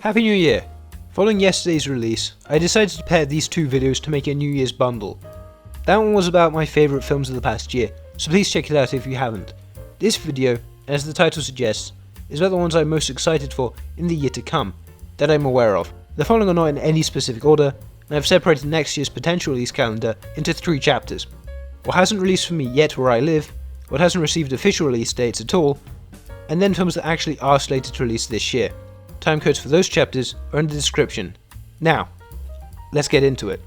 Happy New Year! Following yesterday's release, I decided to pair these two videos to make a New Year's bundle. That one was about my favourite films of the past year, so please check it out if you haven't. This video, as the title suggests, is about the ones I'm most excited for in the year to come, that I'm aware of. The following are not in any specific order, and I've separated next year's potential release calendar into 3 chapters. What hasn't released for me yet where I live, what hasn't received official release dates at all, and then films that actually are slated to release this year. Time codes for those chapters are in the description. Now, let's get into it.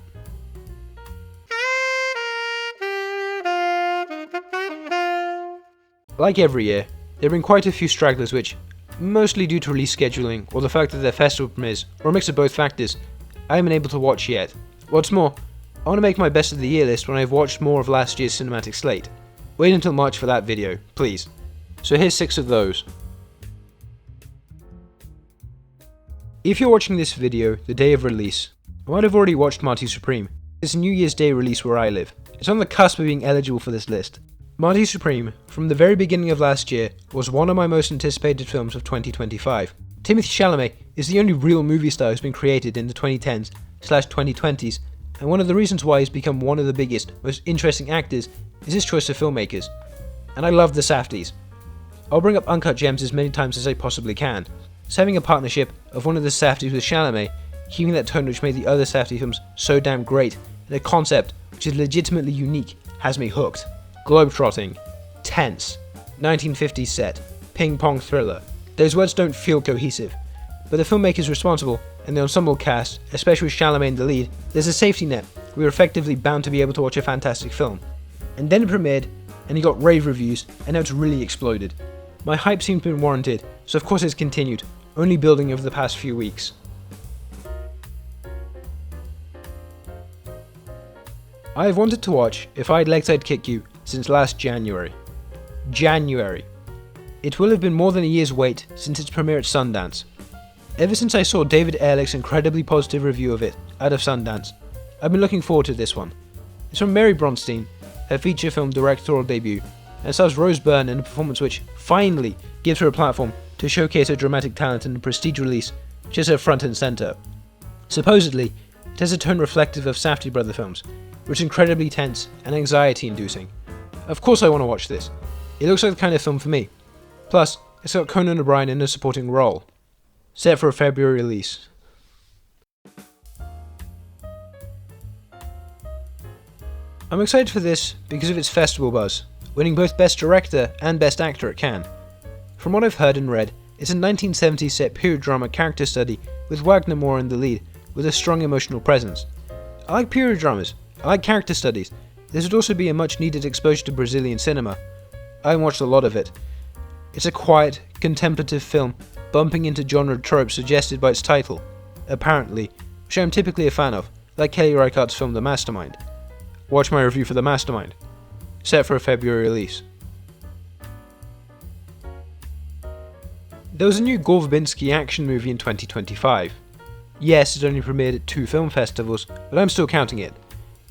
Like every year, there have been quite a few stragglers which, mostly due to release scheduling or the fact that they're festival premieres, or a mix of both factors, I haven't been able to watch yet. What's more, I want to make my best of the year list when I've watched more of last year's cinematic slate. Wait until March for that video, please. So here's 6 of those. If you're watching this video the day of release, I might have already watched Marty Supreme. It's a New Year's Day release where I live. It's on the cusp of being eligible for this list. Marty Supreme, from the very beginning of last year, was one of my most anticipated films of 2025. Timothée Chalamet is the only real movie star who's been created in the 2010s/2020s, and one of the reasons why he's become one of the biggest, most interesting actors is his choice of filmmakers. And I love the Safdies. I'll bring up Uncut Gems as many times as I possibly can. So having a partnership of one of the Safdies with Chalamet, keeping that tone which made the other Safdie films so damn great, and a concept which is legitimately unique, has me hooked. Globetrotting, tense, 1950s set, ping-pong thriller. Those words don't feel cohesive, but the filmmakers responsible, and the ensemble cast, especially with Chalamet in the lead, there's a safety net. We were effectively bound to be able to watch a fantastic film. And then it premiered, and he got rave reviews, and now it's really exploded. My hype seemed to have been warranted, so of course it's continued, only building over the past few weeks. I have wanted to watch If I Had Legs I'd Kick You since last January. It will have been more than a year's wait since its premiere at Sundance. Ever since I saw David Ehrlich's incredibly positive review of it out of Sundance, I've been looking forward to this one. It's from Mary Bronstein, her feature film directorial debut, and stars Rose Byrne in a performance which, finally, gives her a platform to showcase her dramatic talent in a prestige release which is her front and centre. Supposedly, it has a tone reflective of Safdie brother films, which is incredibly tense and anxiety-inducing. Of course I want to watch this. It looks like the kind of film for me. Plus, it's got Conan O'Brien in a supporting role. Set for a February release. I'm excited for this because of its festival buzz, winning both Best Director and Best Actor at Cannes. From what I've heard and read, it's a 1970s set period drama character study with Wagner Moore in the lead, with a strong emotional presence. I like period dramas, I like character studies. This would also be a much needed exposure to Brazilian cinema. I watched a lot of it. It's a quiet, contemplative film, bumping into genre tropes suggested by its title, apparently, which I'm typically a fan of, like Kelly Reichardt's film The Mastermind. Watch my review for The Mastermind. Set for a February release. There was a new Gore Verbinski action movie in 2025. Yes, it only premiered at 2 film festivals, but I'm still counting it.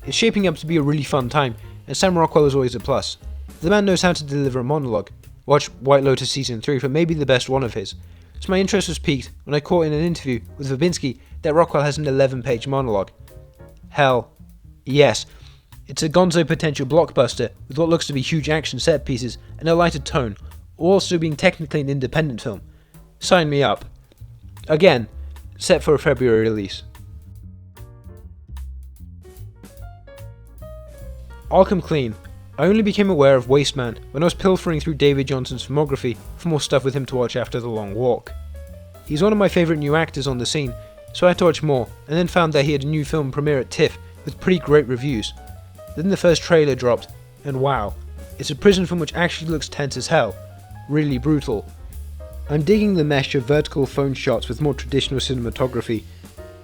It's shaping up to be a really fun time, and Sam Rockwell is always a plus. The man knows how to deliver a monologue. Watch White Lotus Season 3 for maybe the best one of his. So my interest was piqued when I caught in an interview with Verbinski that Rockwell has an 11-page monologue. Hell, yes. It's a gonzo potential blockbuster with what looks to be huge action set pieces and a lighter tone, all also being technically an independent film. Sign me up. Again, set for a February release. I'll come clean. I only became aware of Wasteman when I was pilfering through David Johnson's filmography for more stuff with him to watch after the long walk. He's one of my favourite new actors on the scene, so I had to watch more, and then found that he had a new film premiere at TIFF with pretty great reviews. Then the first trailer dropped, and wow, it's a prison film which actually looks tense as hell. Really brutal. I'm digging the mesh of vertical phone shots with more traditional cinematography.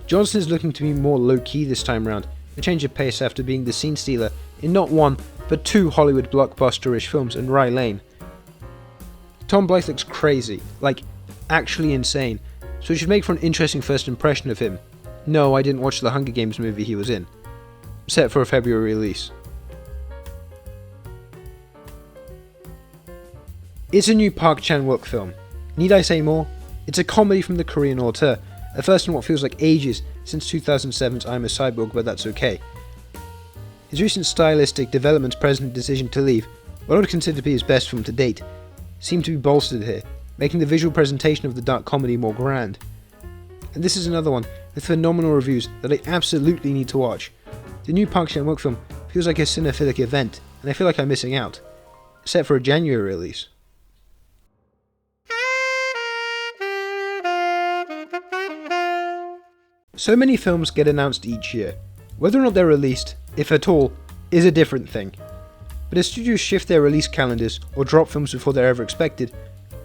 Johnson is looking to be more low-key this time round, a change of pace after being the scene stealer in not one, but 2 Hollywood blockbuster-ish films in Rye Lane. Tom Blythe looks crazy, like, actually insane, so it should make for an interesting first impression of him. No, I didn't watch the Hunger Games movie he was in. Set for a February release. It's a new Park Chan-wook film. Need I say more? It's a comedy from the Korean auteur, the first in what feels like ages since 2007's I'm a Cyborg, but that's okay. His recent stylistic development's present decision to leave, what I would consider to be his best film to date, seemed to be bolstered here, making the visual presentation of the dark comedy more grand. And this is another one with phenomenal reviews that I absolutely need to watch. The new Park Chan-wook film feels like a cinephilic event, and I feel like I'm missing out. Set for a January release. So many films get announced each year. Whether or not they're released, if at all, is a different thing. But as studios shift their release calendars or drop films before they're ever expected,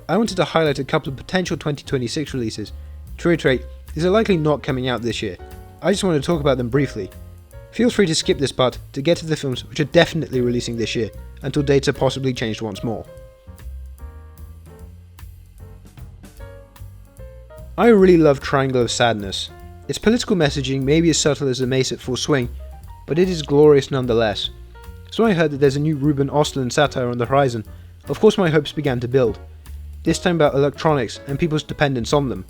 I wanted to highlight a couple of potential 2026 releases. To reiterate, these are likely not coming out this year. I just want to talk about them briefly. Feel free to skip this part to get to the films which are definitely releasing this year, until dates are possibly changed once more. I really love Triangle of Sadness. Its political messaging may be as subtle as a mace at full swing, but it is glorious nonetheless. So I heard that there's a new Ruben Östlund satire on the horizon. Of course my hopes began to build, this time about electronics and people's dependence on them.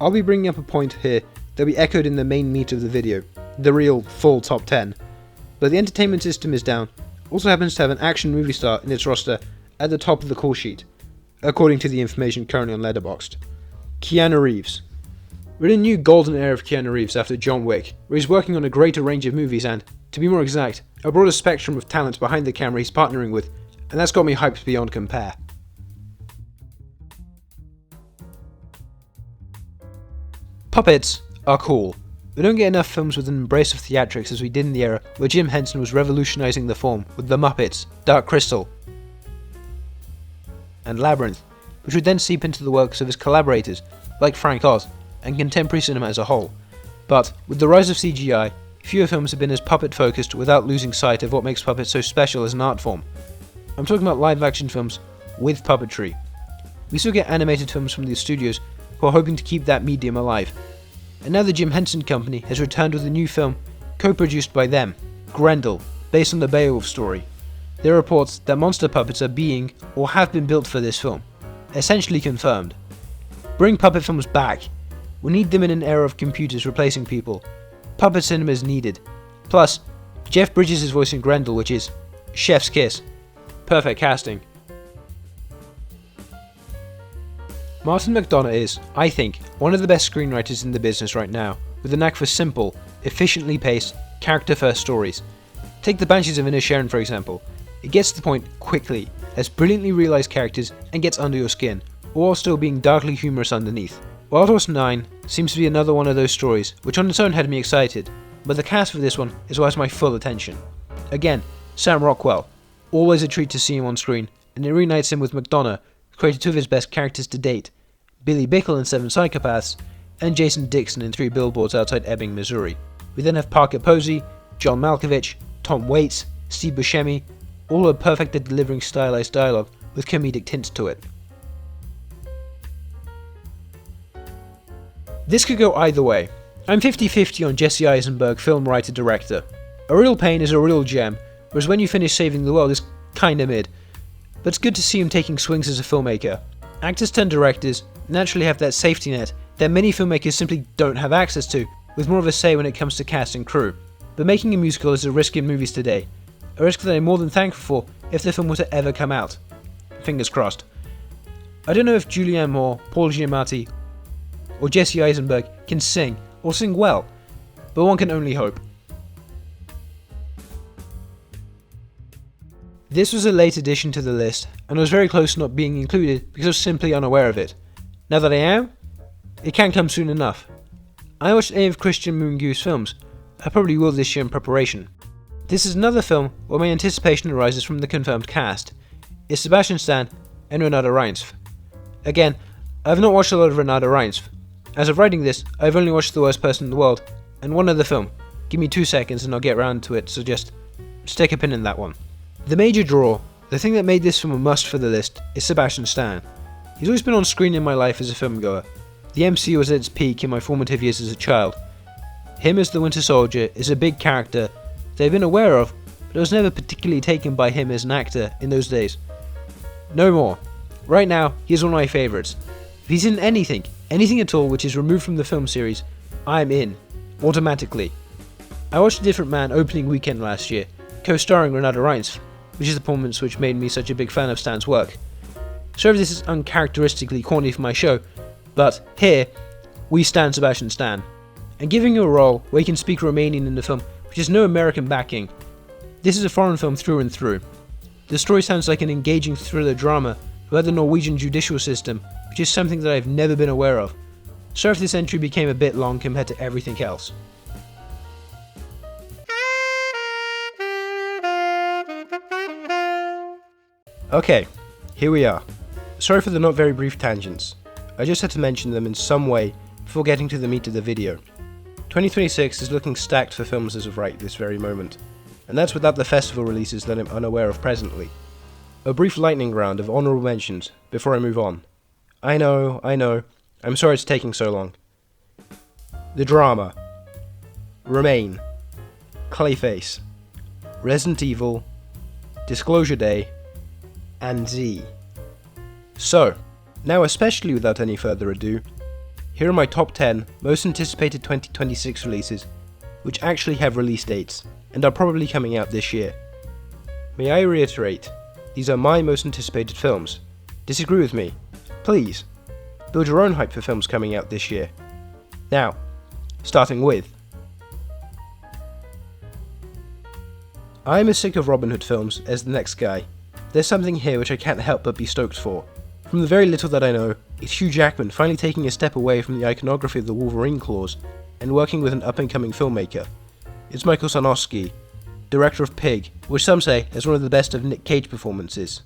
I'll be bringing up a point here that will be echoed in the main meat of the video, the real, full top 10. But the entertainment system is down, also happens to have an action movie star in its roster at the top of the call sheet, according to the information currently on Letterboxd. Keanu Reeves. We're in a new golden era of Keanu Reeves after John Wick, where he's working on a greater range of movies and, to be more exact, a broader spectrum of talents behind the camera he's partnering with, and that's got me hyped beyond compare. Puppets are cool. We don't get enough films with an embrace of theatrics as we did in the era where Jim Henson was revolutionizing the form with The Muppets, Dark Crystal, and Labyrinth, which would then seep into the works of his collaborators, like Frank Oz, and contemporary cinema as a whole. But, with the rise of CGI, fewer films have been as puppet-focused without losing sight of what makes puppets so special as an art form. I'm talking about live-action films with puppetry. We still get animated films from the studios who are hoping to keep that medium alive. And now the Jim Henson Company has returned with a new film, co-produced by them, Grendel, based on the Beowulf story. There are reports that monster puppets are being, or have been built for this film. Essentially confirmed. Bring puppet films back. We need them in an era of computers replacing people. Puppet cinema is needed. Plus, Jeff Bridges is voicing Grendel, which is chef's kiss. Perfect casting. Martin McDonagh is, I think, one of the best screenwriters in the business right now, with a knack for simple, efficiently paced, character-first stories. Take The Banshees of Inisherin for example. It gets to the point quickly, has brilliantly realised characters, and gets under your skin, all while still being darkly humorous underneath. Wild Horse 9 seems to be another one of those stories, which on its own had me excited, but the cast for this one is what has my full attention. Again, Sam Rockwell, always a treat to see him on screen, and it reunites him with McDonagh, who created two of his best characters to date, Billy Bickle in Seven Psychopaths, and Jason Dixon in 3 Billboards Outside Ebbing, Missouri. We then have Parker Posey, John Malkovich, Tom Waits, Steve Buscemi, all are perfect at delivering stylized dialogue with comedic tints to it. This could go either way. I'm 50-50 on Jesse Eisenberg, film writer-director. A Real Pain is a real gem, whereas When You Finish Saving the World is kinda mid. But it's good to see him taking swings as a filmmaker. Actors turned directors naturally have that safety net that many filmmakers simply don't have access to, with more of a say when it comes to cast and crew. But making a musical is a risk in movies today. A risk that I'm more than thankful for if the film were to ever come out. Fingers crossed. I don't know if Julianne Moore, Paul Giamatti, or Jesse Eisenberg can sing, or sing well, but one can only hope. This was a late addition to the list, and was very close to not being included because I was simply unaware of it. Now that I am, it can't come soon enough. I watched any of Christian Mungiu's films. I probably will this year in preparation. This is another film where my anticipation arises from the confirmed cast. It's Sebastian Stan and Renata Reinsve. Again, I have not watched a lot of Renata Reinsve. As of writing this, I've only watched The Worst Person in the World, and one other film. Give me 2 seconds and I'll get round to it, so just stick a pin in that one. The major draw, the thing that made this film a must for the list, is Sebastian Stan. He's always been on screen in my life as a filmgoer. The MCU was at its peak in my formative years as a child. Him as the Winter Soldier is a big character that I've been aware of, but I was never particularly taken by him as an actor in those days. No more. Right now, he's one of my favourites. If he's in anything, Anything at all which is removed from the film series, I am in, automatically. I watched A Different Man opening weekend last year, co-starring Renata Reins, which is the performance which made me such a big fan of Stan's work. Sorry if this is uncharacteristically corny for my show, but here, we Stan Sebastian Stan. And giving you a role where you can speak Romanian in the film, which has no American backing, this is a foreign film through and through. The story sounds like an engaging thriller drama about the Norwegian judicial system, which is something that I've never been aware of. Sorry if this entry became a bit long compared to everything else. Okay, here we are. Sorry for the not very brief tangents. I just had to mention them in some way before getting to the meat of the video. 2026 is looking stacked for films as of right this very moment, and that's without the festival releases that I'm unaware of presently. A brief lightning round of honourable mentions before I move on. I know, I'm sorry it's taking so long. The Drama, Remain, Clayface, Resident Evil, Disclosure Day, and Z. So, now especially without any further ado, here are my top 10 most anticipated 2026 releases, which actually have release dates, and are probably coming out this year. May I reiterate, these are my most anticipated films. Disagree with me? Please, build your own hype for films coming out this year. Now, starting with... I'm as sick of Robin Hood films as the next guy. There's something here which I can't help but be stoked for. From the very little that I know, it's Hugh Jackman finally taking a step away from the iconography of the Wolverine claws and working with an up-and-coming filmmaker. It's Michael Sarnowski, director of Pig, which some say is one of the best of Nick Cage performances.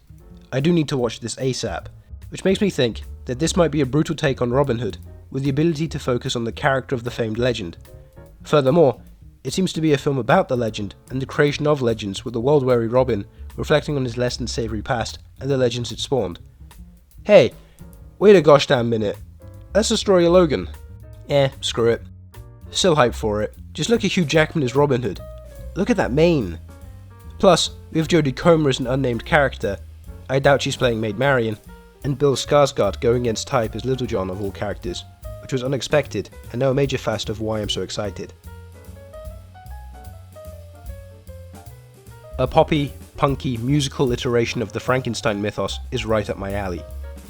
I do need to watch this ASAP, which makes me think that this might be a brutal take on Robin Hood, with the ability to focus on the character of the famed legend. Furthermore, it seems to be a film about the legend and the creation of legends, with the world-weary Robin reflecting on his less than savoury past and the legends it spawned. Hey, wait a gosh damn minute. That's the story of Logan. Screw it. Still hyped for it. Just look at Hugh Jackman as Robin Hood. Look at that mane. Plus, we have Jodie Comer as an unnamed character. I doubt she's playing Maid Marian. And Bill Skarsgård going against type as Little John of all characters, which was unexpected and now a major facet of why I'm so excited. A poppy, punky, musical iteration of the Frankenstein mythos is right up my alley.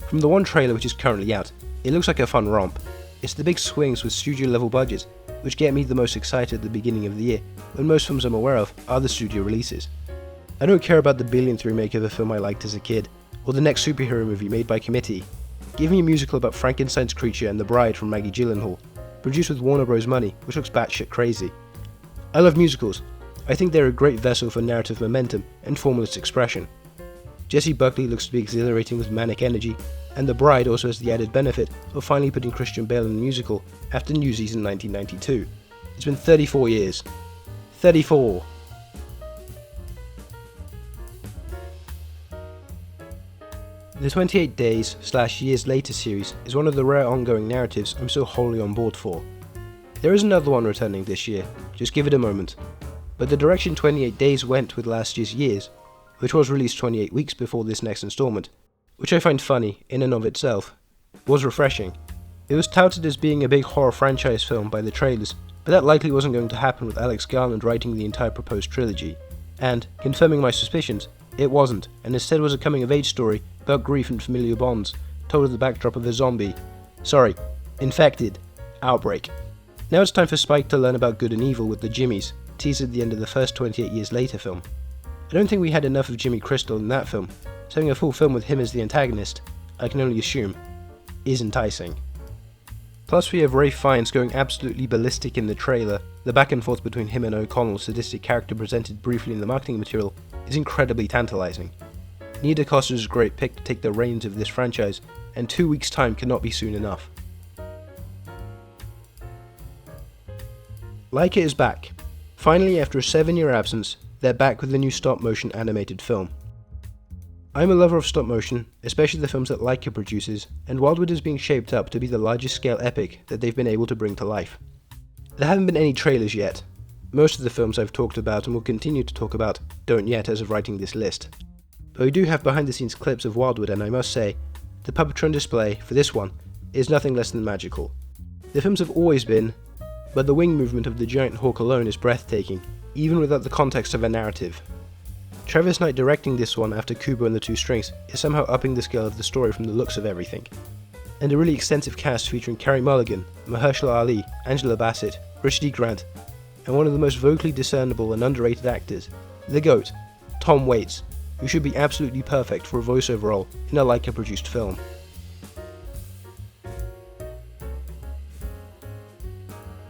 From the one trailer which is currently out, it looks like a fun romp. It's the big swings with studio level budgets, which get me the most excited at the beginning of the year, when most films I'm aware of are the studio releases. I don't care about the billionth remake of a film I liked as a kid, or the next superhero movie made by Committee. Give me a musical about Frankenstein's creature and the bride from Maggie Gyllenhaal, produced with Warner Bros. Money, which looks batshit crazy. I love musicals. I think they're a great vessel for narrative momentum and formalist expression. Jessie Buckley looks to be exhilarating with manic energy, and The Bride also has the added benefit of finally putting Christian Bale in a musical after Newsies in 1992. It's been 34 years. 34! The 28 Days/Years Later series is one of the rare ongoing narratives I'm so wholly on board for. There is another one returning this year, just give it a moment. But the direction 28 Days went with last year's Years, which was released 28 weeks before this next installment, which I find funny in and of itself, was refreshing. It was touted as being a big horror franchise film by the trailers, but that likely wasn't going to happen with Alex Garland writing the entire proposed trilogy. And, confirming my suspicions, it wasn't, and instead was a coming-of-age story about grief and familial bonds, told with the backdrop of a infected, outbreak. Now it's time for Spike to learn about good and evil with the Jimmies, teased at the end of the first 28 Years Later film. I don't think we had enough of Jimmy Crystal in that film, so having a full film with him as the antagonist, I can only assume, is enticing. Plus we have Ralph Fiennes going absolutely ballistic in the trailer. The back and forth between him and O'Connell's sadistic character presented briefly in the marketing material is incredibly tantalizing. Nia DaCosta is a great pick to take the reins of this franchise, and 2 weeks' time cannot be soon enough. Laika is back. Finally, after a 7-year absence, they're back with a new stop-motion animated film. I'm a lover of stop-motion, especially the films that Laika produces, and Wildwood is being shaped up to be the largest scale epic that they've been able to bring to life. There haven't been any trailers yet. Most of the films I've talked about and will continue to talk about don't yet as of writing this list. But we do have behind the scenes clips of Wildwood, and I must say, the puppetry on display for this one is nothing less than magical. The films have always been, but the wing movement of the giant hawk alone is breathtaking, even without the context of a narrative. Travis Knight directing this one after Kubo and the Two Strings is somehow upping the scale of the story from the looks of everything. And a really extensive cast featuring Carey Mulligan, Mahershala Ali, Angela Bassett, Richard E. Grant, and one of the most vocally discernible and underrated actors, the GOAT, Tom Waits, who should be absolutely perfect for a voiceover role in a Leica-produced film.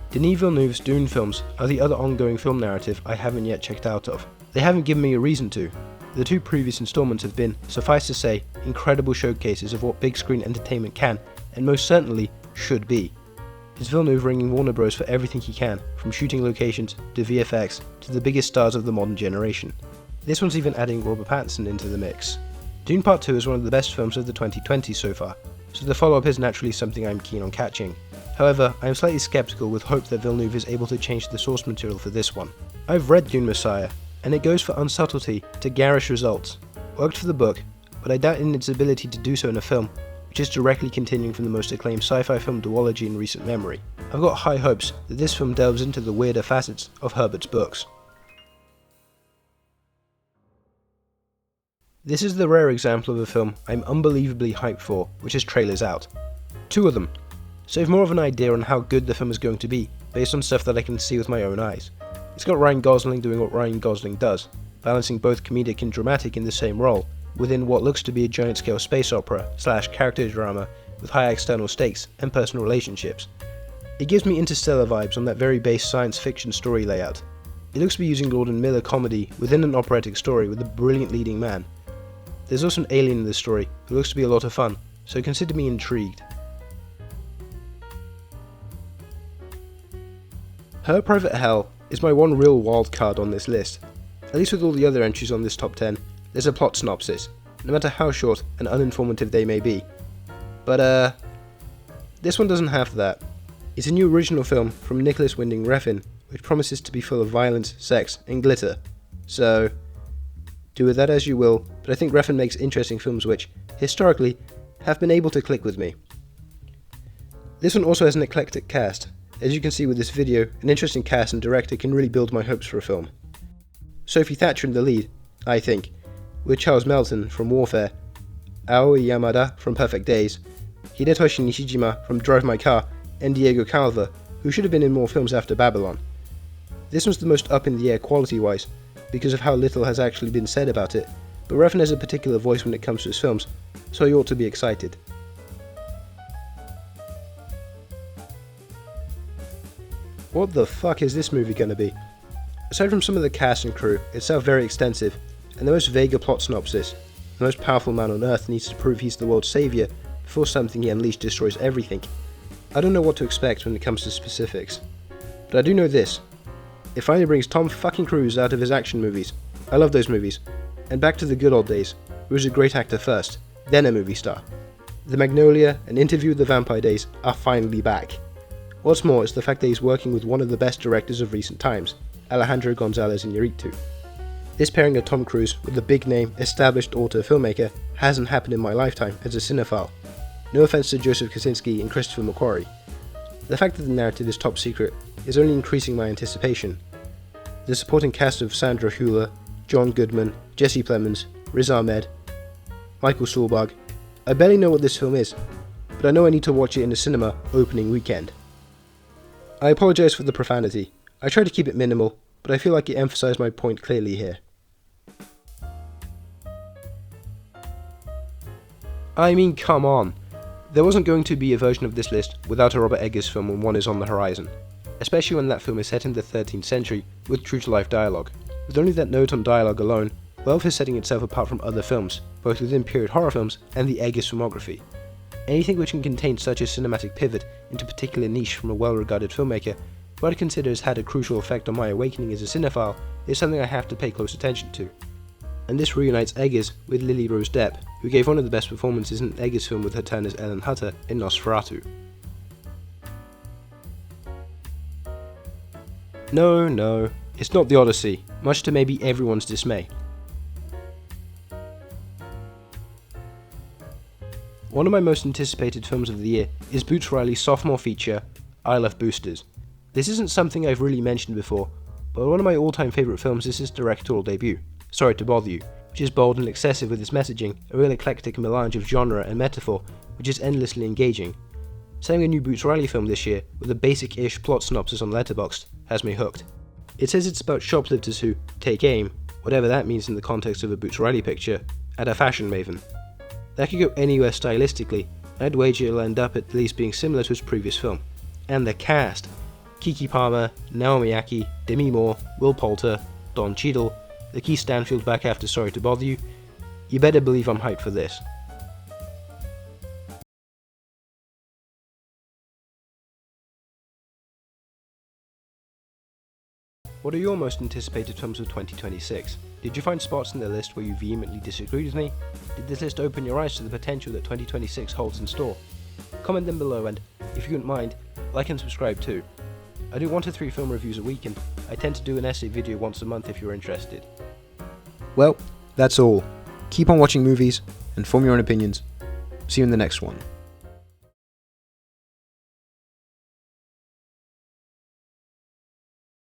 Denis Villeneuve's Dune films are the other ongoing film narrative I haven't yet checked out of. They haven't given me a reason to. The two previous installments have been, suffice to say, incredible showcases of what big screen entertainment can, and most certainly, should be. It's Villeneuve ringing Warner Bros. For everything he can, from shooting locations, to VFX, to the biggest stars of the modern generation. This one's even adding Robert Pattinson into the mix. Dune Part 2 is one of the best films of the 2020s so far, so the follow-up is naturally something I'm keen on catching. However, I am slightly skeptical with hope that Villeneuve is able to change the source material for this one. I've read Dune Messiah, and it goes for unsubtlety to garish results. Worked for the book, but I doubt in its ability to do so in a film, which is directly continuing from the most acclaimed sci-fi film duology in recent memory. I've got high hopes that this film delves into the weirder facets of Herbert's books. This is the rare example of a film I'm unbelievably hyped for, which has trailers out. 2 of them, so I have more of an idea on how good the film is going to be, based on stuff that I can see with my own eyes. It's got Ryan Gosling doing what Ryan Gosling does, balancing both comedic and dramatic in the same role, within what looks to be a giant-scale space opera / character drama with high external stakes and personal relationships. It gives me Interstellar vibes on that very base science fiction story layout. It looks to be using Lord and Miller comedy within an operatic story with a brilliant leading man. There's also an alien in this story who looks to be a lot of fun, so consider me intrigued. Her Private Hell is my one real wild card on this list. At least with all the other entries on this top 10, there's a plot synopsis, no matter how short and uninformative they may be. But this one doesn't have that. It's a new original film from Nicholas Winding Refn, which promises to be full of violence, sex, and glitter. So, do with that as you will, but I think Refn makes interesting films which, historically, have been able to click with me. This one also has an eclectic cast. As you can see with this video, an interesting cast and director can really build my hopes for a film. Sophie Thatcher in the lead, I think, with Charles Melton from Warfare, Aoi Yamada from Perfect Days, Hidetoshi Nishijima from Drive My Car, and Diego Calva, who should have been in more films after Babylon. This one's the most up in the air quality-wise, because of how little has actually been said about it, but Refn has a particular voice when it comes to his films, so you ought to be excited. What the fuck is this movie gonna be? Aside from some of the cast and crew, it's so very extensive, and the most vague plot synopsis, the most powerful man on earth needs to prove he's the world's saviour before something he unleashed destroys everything. I don't know what to expect when it comes to specifics, but I do know this. It finally brings Tom fucking Cruise out of his action movies. I love those movies. And back to the good old days, where he was a great actor first, then a movie star. The Magnolia and Interview with the Vampire days are finally back. What's more is the fact that he's working with one of the best directors of recent times, Alejandro González Iñárritu. This pairing of Tom Cruise with a big name, established author filmmaker hasn't happened in my lifetime as a cinephile. No offense to Joseph Kosinski and Christopher McQuarrie. The fact that the narrative is top secret is only increasing my anticipation. The supporting cast of Sandra Hüller, John Goodman, Jesse Plemons, Riz Ahmed, Michael Stuhlbarg. I barely know what this film is, but I know I need to watch it in the cinema opening weekend. I apologise for the profanity. I try to keep it minimal, but I feel like it emphasised my point clearly here. I mean, come on. There wasn't going to be a version of this list without a Robert Eggers film when one is on the horizon, especially when that film is set in the 13th century with true-to-life dialogue. With only that note on dialogue alone, Welf is setting itself apart from other films, both within period horror films and the Eggers filmography. Anything which can contain such a cinematic pivot into a particular niche from a well-regarded filmmaker, who I consider has had a crucial effect on my awakening as a cinephile, is something I have to pay close attention to. And this reunites Eggers with Lily Rose Depp, who gave one of the best performances in an Eggers film with her turn as Ellen Hutter in Nosferatu. No, it's not The Odyssey, much to maybe everyone's dismay. One of my most anticipated films of the year is Boots Riley's sophomore feature, I Love Boosters. This isn't something I've really mentioned before, but one of my all-time favourite films is his directorial debut, Sorry to Bother You, which is bold and excessive with its messaging, a real eclectic melange of genre and metaphor, which is endlessly engaging. Selling a new Boots Riley film this year with a basic-ish plot synopsis on Letterboxd has me hooked. It says it's about shoplifters who take aim, whatever that means in the context of a Boots Riley picture, at a fashion maven. That could go anywhere stylistically, and I'd wager it'll end up at least being similar to his previous film. And the cast! Keke Palmer, Naomi Ackie, Demi Moore, Will Poulter, Don Cheadle, Lakeith Stanfield back after Sorry to Bother You. You better believe I'm hyped for this. What are your most anticipated films of 2026? Did you find spots in the list where you vehemently disagreed with me? Did this list open your eyes to the potential that 2026 holds in store? Comment them below, and if you wouldn't mind, like and subscribe too. I do 1 to 3 film reviews a week, and I tend to do an essay video once a month if you're interested. Well, that's all. Keep on watching movies and form your own opinions. See you in the next one.